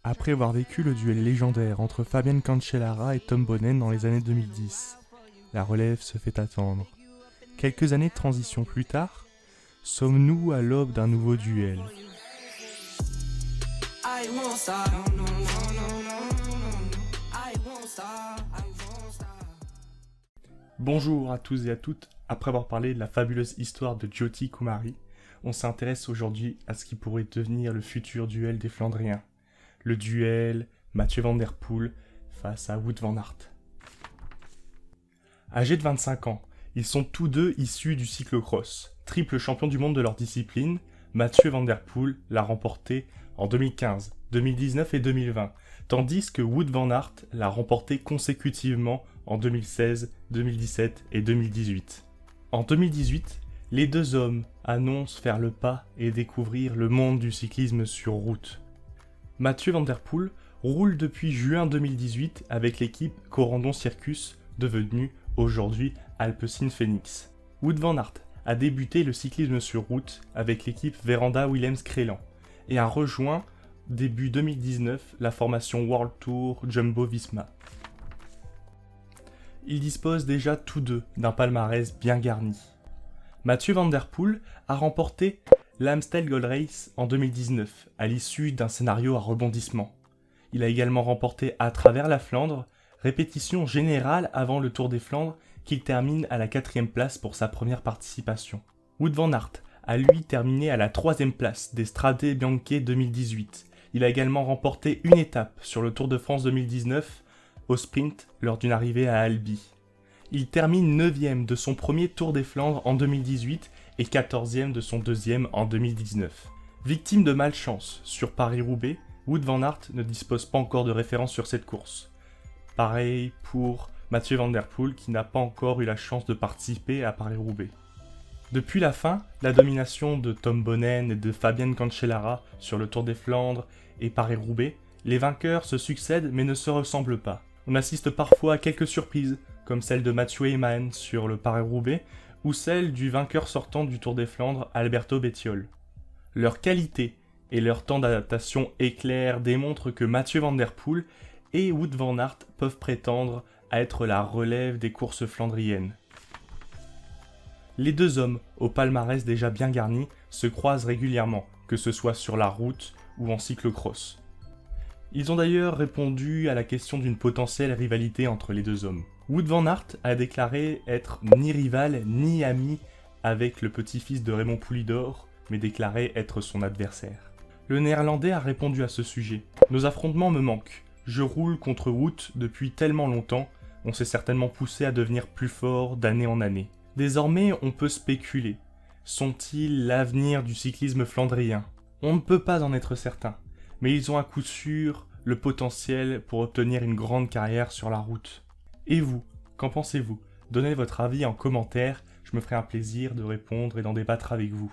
Après avoir vécu le duel légendaire entre Fabian Cancellara et Tom Bonnen dans les années 2010, la relève se fait attendre. Quelques années de transition plus tard, sommes-nous à l'aube d'un nouveau duel? Bonjour à tous et à toutes, après avoir parlé de la fabuleuse histoire de Jyoti Kumari, on s'intéresse aujourd'hui à ce qui pourrait devenir le futur duel des Flandriens. Le duel Mathieu van der Poel face à Wout van Aert. Âgés de 25 ans, ils sont tous deux issus du cyclocross. Triple champion du monde de leur discipline, Mathieu van der Poel l'a remporté en 2015, 2019 et 2020, tandis que Wout van Aert l'a remporté consécutivement en 2016, 2017 et 2018. En 2018, les deux hommes annoncent faire le pas et découvrir le monde du cyclisme sur route. Mathieu van der Poel roule depuis juin 2018 avec l'équipe Corendon Circus, devenue aujourd'hui Alpecin Phoenix. Wout van Aert a débuté le cyclisme sur route avec l'équipe Veranda Willems Crelan et a rejoint début 2019 la formation World Tour Jumbo-Visma. Ils disposent déjà tous deux d'un palmarès bien garni. Mathieu van der Poel a remporté l'Amstel Gold Race en 2019 à l'issue d'un scénario à rebondissement. Il a également remporté à travers la Flandre, répétition générale avant le Tour des Flandres qu'il termine à la 4e place pour sa première participation. Wout van Aert a lui terminé à la 3e place des Strade Bianche 2018. Il a également remporté une étape sur le Tour de France 2019 au sprint lors d'une arrivée à Albi. Il termine 9e de son premier Tour des Flandres en 2018 et 14e de son deuxième en 2019. Victime de malchance sur Paris-Roubaix, Wout van Aert ne dispose pas encore de référence sur cette course. Pareil pour Mathieu van der Poel qui n'a pas encore eu la chance de participer à Paris-Roubaix. Depuis la fin, la domination de Tom Bonnen et de Fabian Cancellara sur le Tour des Flandres et Paris-Roubaix, les vainqueurs se succèdent mais ne se ressemblent pas. On assiste parfois à quelques surprises, comme celle de Mathieu Heyman sur le Paris-Roubaix ou celle du vainqueur sortant du Tour des Flandres, Alberto Bettiol. Leur qualité et leur temps d'adaptation éclair démontrent que Mathieu van der Poel et Wout van Aert peuvent prétendre à être la relève des courses flandriennes. Les deux hommes, au palmarès déjà bien garni, se croisent régulièrement, que ce soit sur la route ou en cyclocross. Ils ont d'ailleurs répondu à la question d'une potentielle rivalité entre les deux hommes. Wout van Aert a déclaré être ni rival ni ami avec le petit-fils de Raymond Poulidor, mais déclaré être son adversaire. Le néerlandais a répondu à ce sujet. « Nos affrontements me manquent. Je roule contre Wout depuis tellement longtemps, on s'est certainement poussé à devenir plus fort d'année en année. Désormais, on peut spéculer. Sont-ils l'avenir du cyclisme flandrien? On ne peut pas en être certain, mais ils ont à coup sûr le potentiel pour obtenir une grande carrière sur la route. Et vous, qu'en pensez-vous? Donnez votre avis en commentaire, je me ferai un plaisir de répondre et d'en débattre avec vous.